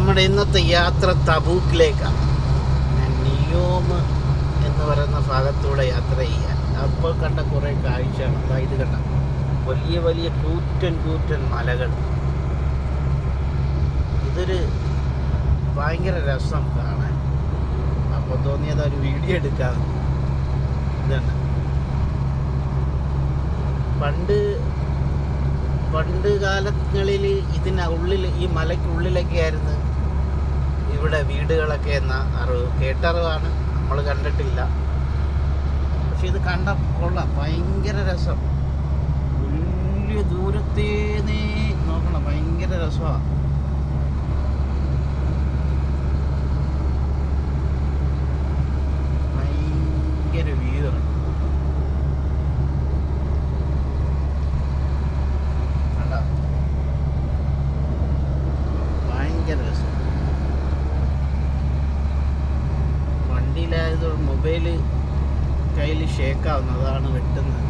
നമ്മുടെ ഇന്നത്തെ യാത്ര തബൂക്കിലേക്കാണ്. ഞാൻ നിയോം എന്ന് പറയുന്ന ഭാഗത്തൂടെ യാത്ര ചെയ്യാൻ. അപ്പോൾ കണ്ട കുറേ കാഴ്ചയാണ്. അതായത് കണ്ട വലിയ വലിയ കൂറ്റൻ മലകൾ. ഇതൊരു ഭയങ്കര രസം കാണാൻ. അപ്പോൾ തോന്നിയത് ഒരു വീഡിയോ എടുക്കാം. ഇതാണ് പണ്ട് കാലങ്ങളിൽ ഇതിനുള്ളിൽ, ഈ മലയ്ക്കുള്ളിലൊക്കെ ആയിരുന്നു ഇവിടെ വീടുകളൊക്കെ എന്ന കേട്ടറിവാണ്, നമ്മൾ കണ്ടിട്ടില്ല. പക്ഷെ ഇത് കണ്ട കൊള്ളാം, ഭയങ്കര രസം. വലിയ ദൂരത്തേന്നേ നോക്കണം, ഭയങ്കര രസമാണ്. ഭയങ്കര വ്യൂ ആണ്. വണ്ടിയിലായത് മൊബൈല് കയ്യിൽ ഷേക്കാവുന്നതാണ് വെട്ടുന്നത്.